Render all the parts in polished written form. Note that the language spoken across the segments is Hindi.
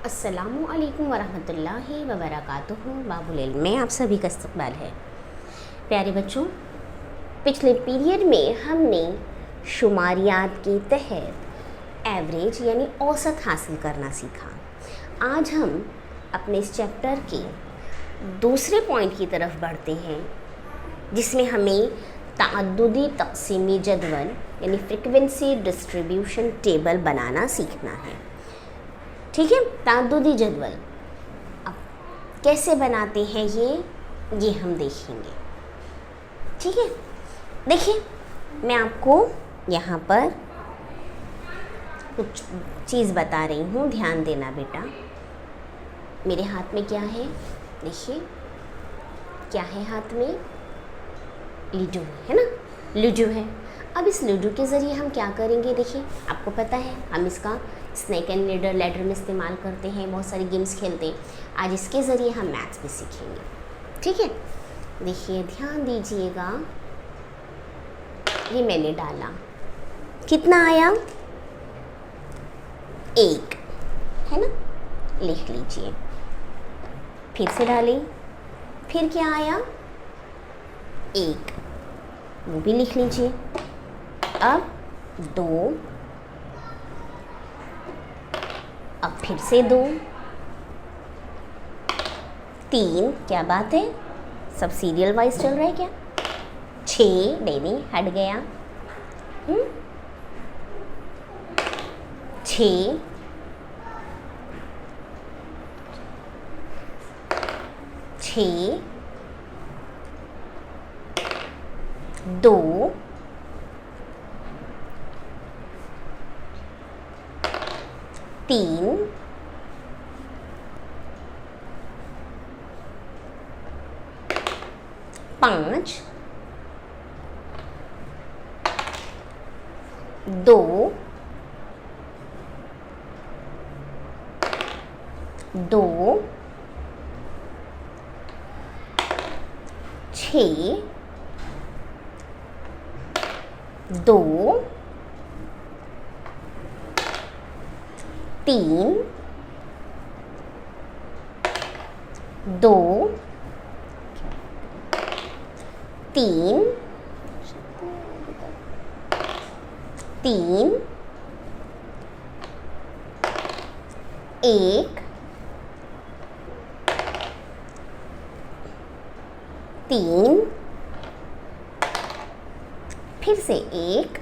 अस्सलामु अलैकुम वरहमतुल्लाहि वबरकातुहू। बाबुल इल्म में आप सभी का इस्तकबाल है। प्यारे बच्चों, पिछले पीरियड में हमने शुमारियात के तहत एवरेज यानी औसत हासिल करना सीखा। आज हम अपने इस चैप्टर के दूसरे पॉइंट की तरफ बढ़ते हैं, जिसमें हमें ताअद्दुदी तक़सीमी जदवल यानी फ्रीक्वेंसी डिस्ट्रीब्यूशन टेबल बनाना सीखना है। ठीक है, ताअद्दुदी जदवल अब कैसे बनाते हैं ये हम देखेंगे। ठीक है, देखिए मैं आपको यहाँ पर कुछ चीज़ बता रही हूँ, ध्यान देना बेटा। मेरे हाथ में क्या है, देखिए क्या है हाथ में, लूडो है ना, लूडो है। अब इस लूडो के ज़रिए हम क्या करेंगे, देखिए आपको पता है हम इसका स्नैक एंड लैडर में इस्तेमाल करते हैं, बहुत सारी गेम्स खेलते हैं। आज इसके ज़रिए हम मैथ्स भी सीखेंगे। ठीक है, देखिए ध्यान दीजिएगा, ये मैंने डाला, कितना आया, 1 है ना, लिख लीजिए। फिर से डालें, फिर क्या आया, 1, वो भी लिख लीजिए। अब 2, अब फिर से 2, 3, क्या बात है, सब सीरियल वाइज चल रहा है क्या। 6, नहीं हट गया, 6, 6, 2, 3, 5, 2, 2, 6, 2, 3, 2, 3, 3, 1, 3, फिर से 1,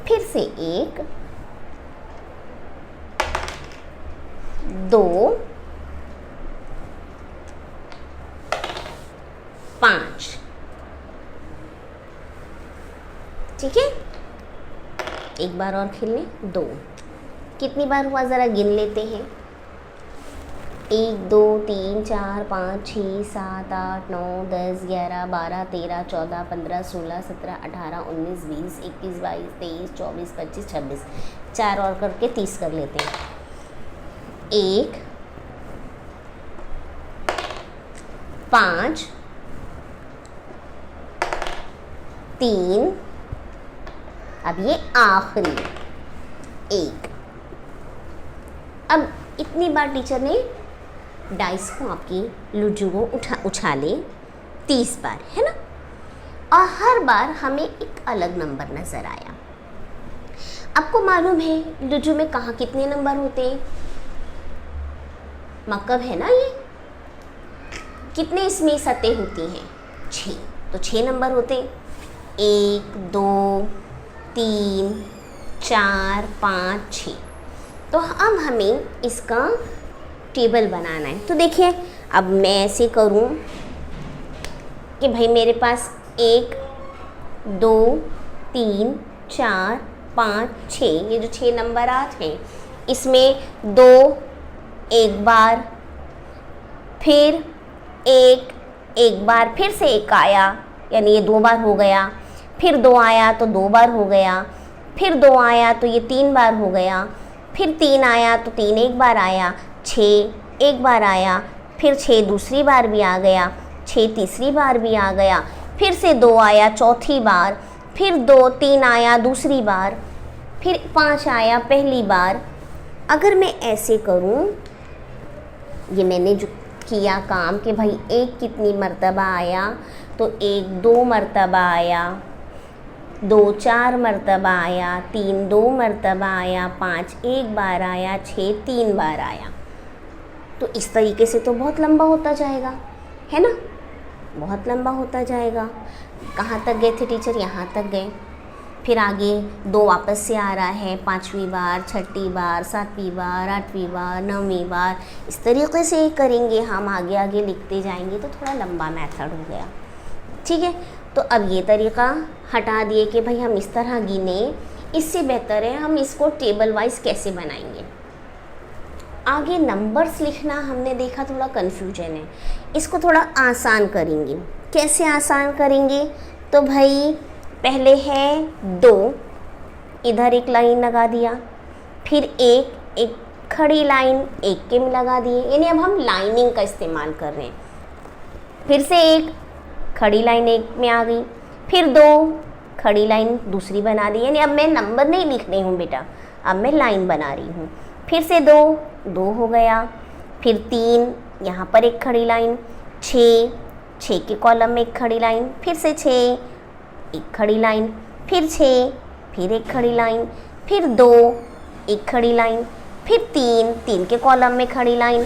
फिर से 1, 2, 5। ठीक है, एक बार और खेल लें, 2, कितनी बार हुआ ज़रा गिन लेते हैं। 1, 2, 3, 4, 5, 6, 7, 8, 9, 10, 11, 12, 13, 14, 15, 16, 17, 18, 19, 20, 21, 22, 23, 24, 25, 26। 4 और करके 30 कर लेते हैं। 1, 5, 3, अब ये आखिरी 1। अब इतनी बार टीचर ने डाइस को, आपकी लूडो को उछाले 30 बार, है ना, और हर बार हमें एक अलग नंबर नज़र आया। आपको मालूम है लूडो में कहाँ कितने नंबर होते हैं, मकब है ना ये, कितने इसमें सतह होती हैं, 6, तो 6 नंबर होते हैं। 1, 2, 3, 4, 5, 6। तो अब हमें इसका टेबल बनाना है। तो देखिए अब मैं ऐसे करूं कि भाई मेरे पास 1, 2, 3, 4, 5, 6, ये जो 6 नंबर आते हैं, इसमें 2 एक बार, फिर 1 बार, फिर से 1 आया, यानी ये 2 बार हो गया, फिर 2 आया तो 2 बार हो गया, फिर 2 आया तो ये 3 बार हो गया, फिर 3 आया तो 3 एक बार आया, 6 एक बार आया, फिर 6 दूसरी बार भी आ गया, 6 तीसरी बार भी आ गया, फिर से 2 आया चौथी बार, फिर 2, 3 आया दूसरी बार, फिर 5 आया पहली बार, अगर मैं ऐसे करूँ, ये मैंने जो किया काम कि भाई 1 कितनी मर्तबा आया, तो 1 2 मर्तबा आया, 2 4 मर्तबा आया, 3 2 मर्तबा आया, 5 1 बार आया, 6 3 बार आया। तो इस तरीके से तो बहुत लंबा होता जाएगा, है ना, बहुत लंबा होता जाएगा। कहाँ तक गए थे टीचर? यहाँ तक गए। फिर आगे 2 वापस से आ रहा है, 5वीं बार, 6ठी बार, 7वीं बार, 8वीं बार, 9वीं बार। इस तरीके से करेंगे हम, आगे आगे लिखते जाएंगे तो थोड़ा लंबा मेथड हो गया। ठीक है, तो अब ये तरीका हटा दिए कि भाई हम इस तरह गिने, इससे बेहतर है हम इसको टेबल वाइज कैसे बनाएंगे। आगे नंबर्स लिखना हमने देखा थोड़ा कन्फ्यूजन है, इसको थोड़ा आसान करेंगे। कैसे आसान करेंगे? तो भाई पहले है 2, इधर एक लाइन लगा दिया, फिर एक खड़ी लाइन 1 के में लगा दिए, यानी अब हम लाइनिंग का इस्तेमाल कर रहे हैं। फिर से 1 खड़ी लाइन 1 में आ गई, फिर 2 खड़ी लाइन दूसरी बना दी, यानी अब मैं नंबर नहीं लिख रही हूँ बेटा, अब मैं लाइन बना रही हूँ। फिर से 2 हो गया, फिर 3 यहाँ पर एक खड़ी लाइन, 6 के कॉलम में एक खड़ी लाइन, फिर से 6 एक खड़ी लाइन, फिर 6 फिर एक खड़ी लाइन, फिर 2 एक खड़ी लाइन, फिर 3 के कॉलम में खड़ी लाइन,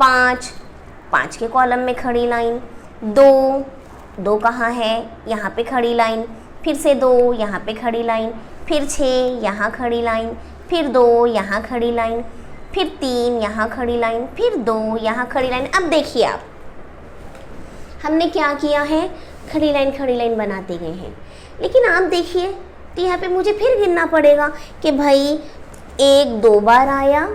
5 के कॉलम में खड़ी लाइन, 2 कहाँ है? यहाँ पे खड़ी लाइन, फिर से 2 यहाँ पे खड़ी लाइन, फिर 6 यहाँ खड़ी लाइन, फिर 2 यहाँ खड़ी लाइन, फिर 3 यहाँ खड़ी लाइन, फिर 2 यहाँ खड़ी लाइन। अब देखिए आप, हमने क्या किया है? खड़ी लाइन बनाते गए हैं, लेकिन आप देखिए तो यहाँ पे मुझे फिर गिनना पड़ेगा कि भाई 1 2 बार आया,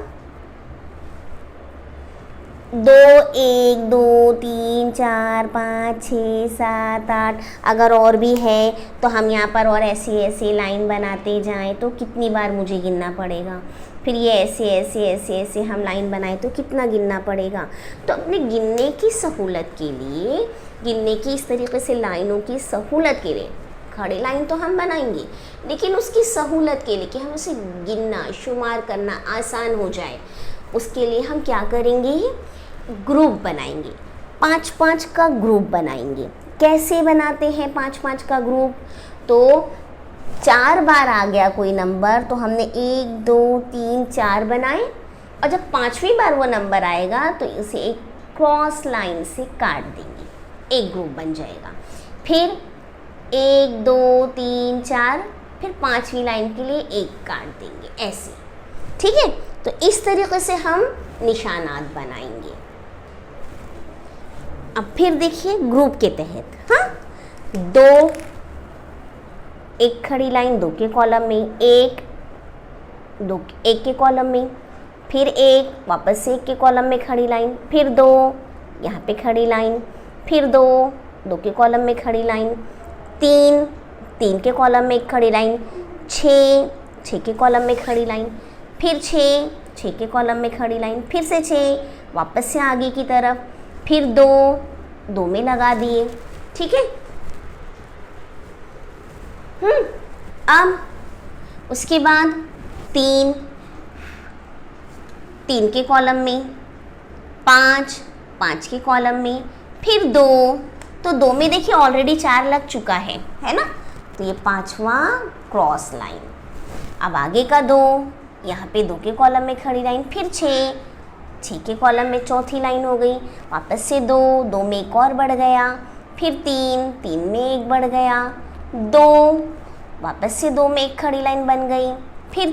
2 1 2 3 4 5 6 7 8, अगर और भी है तो हम यहाँ पर और ऐसे लाइन बनाते जाएं तो कितनी बार मुझे गिनना पड़ेगा। फिर ये ऐसे हम लाइन बनाए तो कितना गिनना पड़ेगा। तो अपने गिनने की सहूलत के लिए, गिनने की इस तरीके से लाइनों की सहूलत के लिए खड़ी लाइन तो हम बनाएंगे, लेकिन उसकी सहूलत के लिए कि हम उसे गिनना शुमार करना आसान हो जाए, उसके लिए हम क्या करेंगे? ग्रुप बनाएंगे, 5-5 का ग्रुप बनाएंगे। कैसे बनाते हैं 5-5 का ग्रुप? तो 4 बार आ गया कोई नंबर तो हमने 1 2 3 4 बनाए, और जब 5वीं बार वो नंबर आएगा तो इसे एक क्रॉस लाइन से काट देंगे, एक ग्रुप बन जाएगा। फिर 1 2 3 4, फिर 5वीं लाइन के लिए 1 काट देंगे, ऐसे। ठीक है, तो इस तरीके से हम निशानात बनाएंगे। अब फिर देखिए ग्रुप के तहत, हाँ, 2 एक खड़ी लाइन 2 के कॉलम में, 1 के कॉलम में, फिर 1 वापस से 1 के कॉलम में खड़ी लाइन, फिर 2 यहाँ पे खड़ी लाइन, फिर 2 के कॉलम में खड़ी लाइन, 3 के कॉलम में एक खड़ी लाइन, 6 के कॉलम में खड़ी लाइन, फिर 6 के कॉलम में खड़ी लाइन, फिर से 6 वापस से आगे की तरफ, फिर 2 में लगा दिए। ठीक है, अब उसके बाद 3 के कॉलम में, 5 के कॉलम में, फिर 2, तो 2 में देखिए ऑलरेडी 4 लग चुका है ना, तो ये 5वां क्रॉस लाइन। अब आगे का 2, यहाँ पे 2 के कॉलम में खड़ी लाइन, फिर 6 के कॉलम में चौथी लाइन हो गई, वापस से 2 में एक और बढ़ गया, फिर 3 में एक बढ़ गया, 2 वापस से 2 में एक खड़ी लाइन बन गई, फिर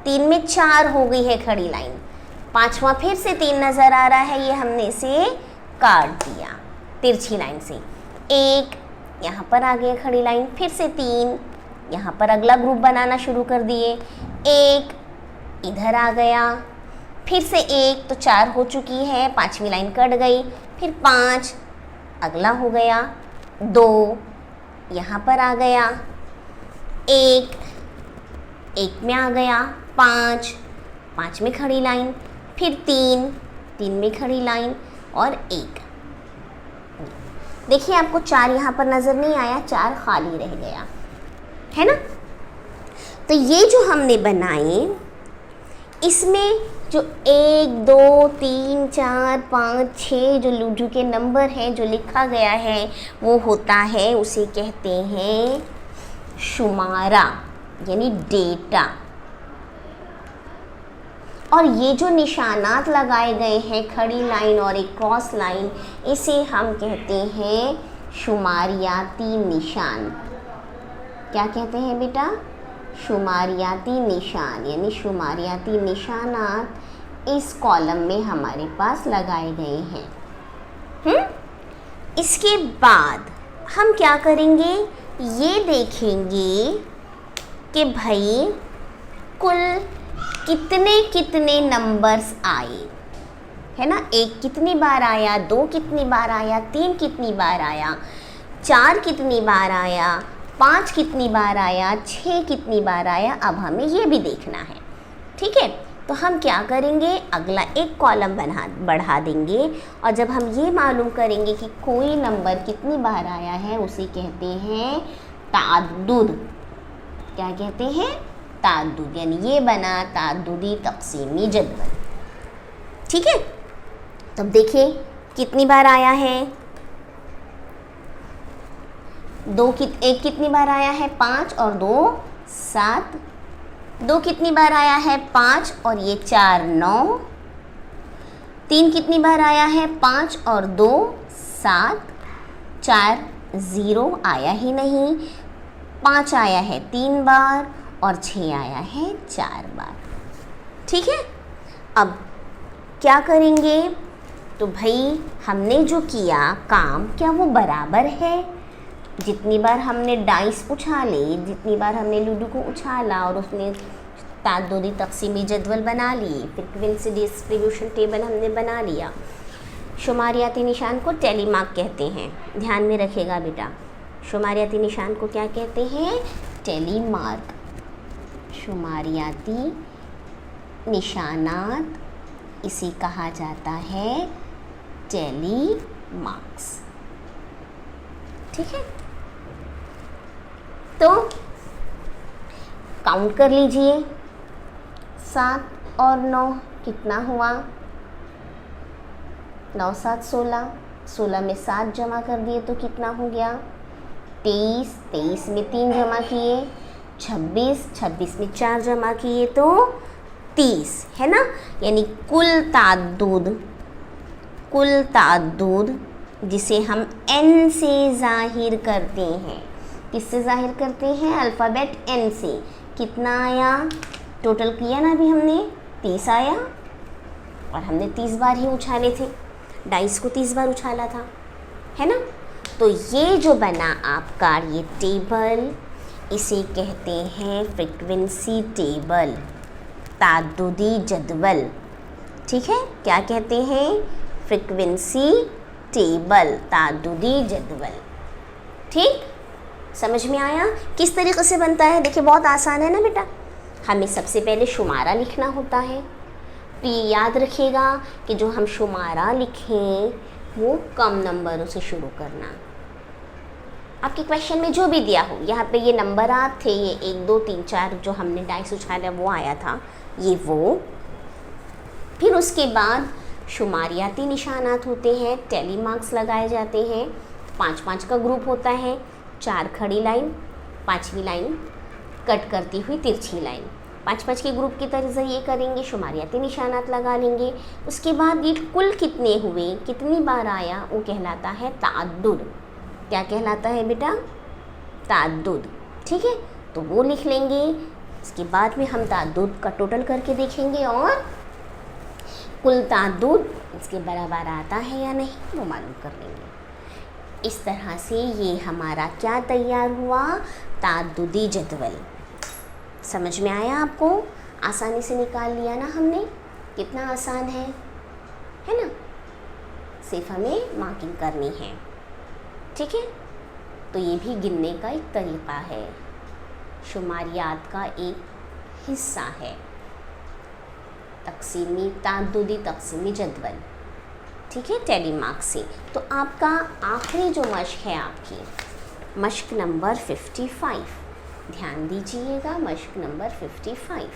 3 में 4 हो गई है खड़ी लाइन, 5वां फिर से 3 नज़र आ रहा है, ये हमने इसे काट दिया तिरछी लाइन से। 1 यहाँ पर आ गई खड़ी लाइन, फिर से 3 यहाँ पर अगला ग्रुप बनाना शुरू कर दिए, 1 इधर आ गया, फिर से 1, तो 4 हो चुकी है, 5वीं लाइन कट गई, फिर 5 अगला हो गया, 2 यहाँ पर आ गया, 1 में आ गया, 5 में खड़ी लाइन, फिर 3 में खड़ी लाइन और 1। देखिए आपको 4 यहाँ पर नज़र नहीं आया, 4 खाली रह गया है ना। तो ये जो हमने बनाए इसमें जो 1 2 3 4 5 6 जो लूडो के नंबर हैं जो लिखा गया है वो होता है, उसे कहते हैं शुमारा यानी डेटा। और ये जो निशानात लगाए गए हैं, खड़ी लाइन और एक क्रॉस लाइन, इसे हम कहते हैं शुमारियाती निशान। क्या कहते हैं बेटा? शुमारियाती निशान, यानी शुमारियाती निशानात इस कॉलम में हमारे पास लगाए गए हैं। इसके बाद हम क्या करेंगे, ये देखेंगे कि भाई कुल कितने कितने नंबर्स आए, है ना। 1 कितनी बार आया, 2 कितनी बार आया, 3 कितनी बार आया, 4 कितनी बार आया, 5 कितनी बार आया, 6 कितनी बार आया। अब हमें ये भी देखना है, ठीक है। तो हम क्या करेंगे, अगला एक कॉलम बढ़ा देंगे, और जब हम ये मालूम करेंगे कि कोई नंबर कितनी बार आया है, उसे कहते हैं ताद्दुद। क्या कहते हैं? ताद्दुद। यानी ये बना ताद्दुदी तक़सीमी जदवल, ठीक है। तब देखिए कितनी बार आया है, 1 कितनी बार आया है, 5 और 2 7। 2 कितनी बार आया है, 5 और ये 4 9। 3 कितनी बार आया है, 5 और 2 7। 4 0 आया ही नहीं। 5 आया है 3 बार और 6 आया है 4 बार, ठीक है। अब क्या करेंगे, तो भाई हमने जो किया काम, क्या वो बराबर है? जितनी बार हमने डाइस उछाले, जितनी बार हमने लूडो को उछाला और उसने ताद्दुदी तक़सीमी जदवल बना ली, फ्रीक्वेंसी डिस्ट्रीब्यूशन टेबल हमने बना लिया। शुमारियाती निशान को टेलीमार्क कहते हैं, ध्यान में रखिएगा बेटा। शुमारियाती निशान को क्या कहते हैं? टेलीमार्क। शुमारियाती निशानात इसे कहा जाता है टेलीमार्क्स, ठीक है। तो काउंट कर लीजिए, 7 और 9 कितना हुआ? 9 7 16। 16 में 7 जमा कर दिए तो कितना हो गया? 23। 23 में 3 जमा किए 26। 26 में 4 जमा किए तो 30, है ना। यानी कुल ताद्दुद जिसे हम n से ज़ाहिर करते हैं। किससे ज़ाहिर करते हैं? अल्फ़ाबेट n से। कितना आया? टोटल किया ना अभी हमने, 30 आया, और हमने 30 बार ही उछाले थे, डाइस को 30 बार उछाला था, है ना। तो ये जो बना आपका ये टेबल, इसे कहते हैं फ्रीक्वेंसी टेबल, ताद्दुदी जदवल, ठीक है। क्या कहते हैं? फ्रीक्वेंसी टेबल, ताद्दुदी जदवल, ठीक। समझ में आया किस तरीक़े से बनता है? देखिए बहुत आसान है ना बेटा। हमें सबसे पहले शुमारा लिखना होता है, तो ये याद रखिएगा कि जो हम शुमारा लिखें वो कम नंबरों से शुरू करना। आपके क्वेश्चन में जो भी दिया हो, यहाँ पे ये नंबरात थे, ये 1 2 3 4 जो हमने डाइस उछाला वो आया था, ये वो। फिर उसके बाद शुमारियाती निशानात होते हैं, टेलीमार्क्स लगाए जाते हैं। 5-5 का ग्रुप होता है, 4 खड़ी लाइन, 5वीं लाइन कट करती हुई तिरछी लाइन। 5-5 के ग्रुप की तरह ये करेंगे, शुमारियाती निशानात लगा लेंगे। उसके बाद ये कुल कितने हुए, कितनी बार आया, वो कहलाता है ताद्दुद। क्या कहलाता है बेटा? ताद्दुद, ठीक है। तो वो लिख लेंगे। इसके बाद में हम ताद्दुद का टोटल करके देखेंगे और कुल ताद्दुद इसके बराबर आता है या नहीं वो मालूम कर लेंगे। इस तरह से ये हमारा क्या तैयार हुआ? ताद्दुदी जदवल। समझ में आया आपको? आसानी से निकाल लिया ना हमने, कितना आसान है ना। सिर्फ हमें मार्किंग करनी है, ठीक है। तो ये भी गिनने का एक तरीक़ा है, शुमारियात का एक हिस्सा है, ताद्दुदी तक़सीमी जदवल, ठीक है, टेलीमार्क से। तो आपका आखिरी जो मश्क है, आपकी मश्क नंबर 55, ध्यान दीजिएगा, मश्क नंबर 55।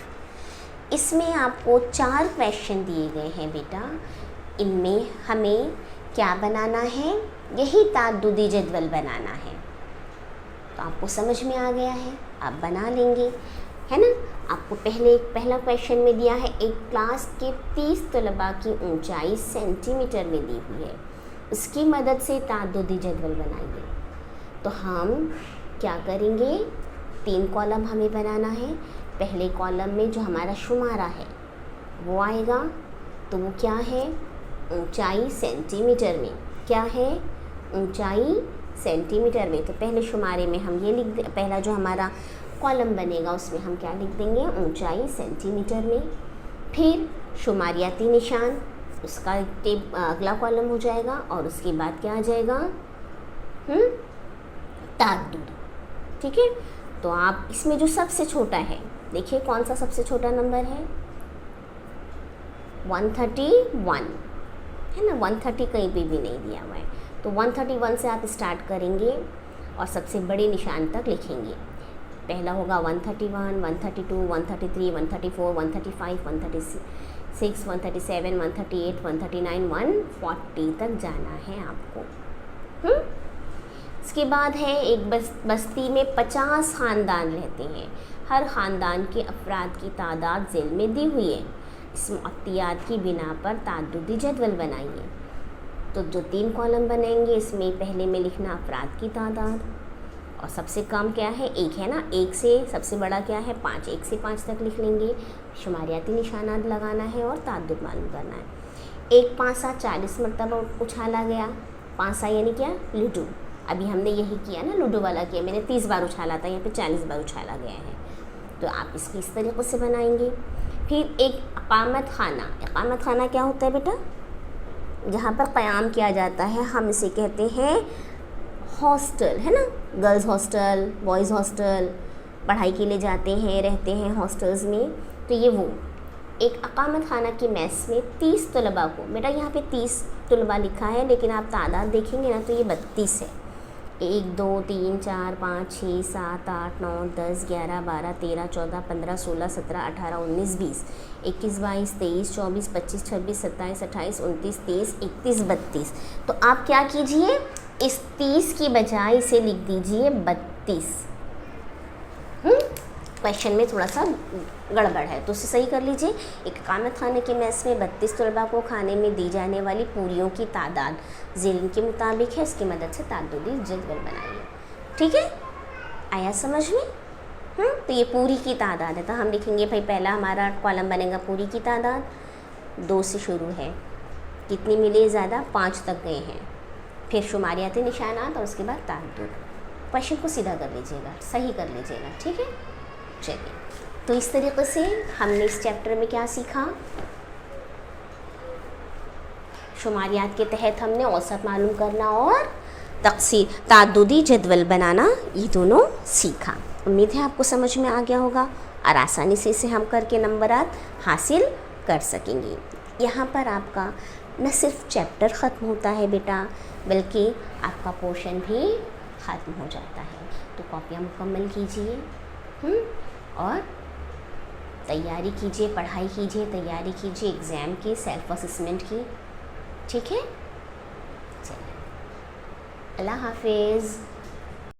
इसमें आपको 4 क्वेश्चन दिए गए हैं बेटा। इनमें हमें क्या बनाना है, यही ताद्दुदी जदवल बनाना है। तो आपको समझ में आ गया है, आप बना लेंगे, है ना। आपको पहला क्वेश्चन में दिया है एक क्लास के 30 तलबा की ऊंचाई सेंटीमीटर में दी हुई है, उसकी मदद से ताद्दुदी जदवल बनाइए। तो हम क्या करेंगे, 3 कॉलम हमें बनाना है। पहले कॉलम में जो हमारा शुमारा है वो आएगा, तो वो क्या है, ऊंचाई सेंटीमीटर में। क्या है, ऊंचाई सेंटीमीटर में। तो पहले शुमारे में हम ये लिख दे, पहला जो हमारा कॉलम बनेगा उसमें हम क्या लिख देंगे, ऊंचाई सेंटीमीटर में। फिर शुमारियाती निशान, उसका अगला कॉलम हो जाएगा, और उसके बाद क्या आ जाएगा, ताद्दुद। ठीक है। तो आप इसमें जो सबसे छोटा है, देखिए कौन सा सबसे छोटा नंबर है, 131 है ना। 130 कहीं पे भी नहीं दिया हुआ है, तो 131 से आप स्टार्ट करेंगे और सबसे बड़े निशान तक लिखेंगे। पहला होगा 131, 132, 133, 134, 135, 136, 137, 138, 139, 140 तक जाना है आपको। इसके बाद है एक बस्ती में 50 ख़ानदान रहते हैं, हर ख़ानदान के अफराद की तादाद झेल में दी हुई है। इस मुअत्तियात की बिना पर ताद्दुदी जदवल बनाइए। तो जो 3 कॉलम बनेंगे, इसमें पहले में लिखना अफराद की तादाद, और सबसे कम क्या है, 1 है ना। 1 से सबसे बड़ा क्या है, 5। 1 से 5 तक लिख लेंगे। शुमारियाती निशानात लगाना है और ताद्दुद मालूम करना है। 1 5 40 मरतबा उछाला गया। 5 यानी क्या, लूडो। अभी हमने यही किया ना, लूडो वाला किया, मैंने 30 बार उछाला था, यहाँ पे 40 बार उछाला गया है। तो आप इसकी इस तरीक़े से बनाएंगे। फिर एक इकामत खाना। इकामत खाना क्या होता है बेटा, जहाँ पर क़याम किया जाता है, हम इसे कहते हैं हॉस्टल, है ना। गर्ल्स हॉस्टल, बॉयज़ हॉस्टल, पढ़ाई के लिए जाते हैं, रहते हैं हॉस्टल्स में। तो ये वो एक इकामत खाना की मेस में 30 तलबा को, बेटा यहाँ पे 30 तलबा लिखा है, लेकिन आप तादाद देखेंगे ना तो ये 32 है। 1 2 3 4 5 6 7 8 9 10 11 12 13 14 15 16 17 18 19 20 21 22 23 24 25 26 27 28 29 30 31 32। तो आप क्या कीजिए, इस 30 की बजाय इसे लिख दीजिए 32। क्वेश्चन में थोड़ा सा गड़बड़ है, तो उसे सही कर लीजिए। एक इकामत खाने के मेस में 32 तलबा को खाने में दी जाने वाली पूरियों की तादाद ज़ेल के मुताबिक है, इसकी मदद से ताद्दुदी जदवल बनाइए। ठीक है, आया समझ में। तो ये पूरी की तादाद है, तो हम लिखेंगे भाई, पहला हमारा कॉलम बनेगा पूरी की तादाद, 2 से शुरू है, कितनी मिली ज़्यादा, 5 तक गए हैं। फिर शुमारियाती निशानात और उसके बाद ताद्दुद। क्वेश्चन को सीधा कर लीजिएगा, सही कर लीजिएगा। ठीक है, चलिए। तो इस तरीके से हमने इस चैप्टर में क्या सीखा, शुमारियात के तहत हमने औसत मालूम करना और तक़सीर ताद्दुदी जदवल बनाना, ये दोनों सीखा। उम्मीद है आपको समझ में आ गया होगा और आसानी से इसे हम करके नंबरात हासिल कर सकेंगे। यहाँ पर आपका न सिर्फ चैप्टर ख़त्म होता है बेटा, बल्कि आपका पोर्शन भी ख़त्म हो जाता है। तो कॉपियाँ मुकम्मल कीजिए और तैयारी कीजिए, पढ़ाई कीजिए, तैयारी कीजिए एग्ज़ाम की, सेल्फ असेसमेंट की। ठीक है, चलिए, अल्लाह हाफिज़।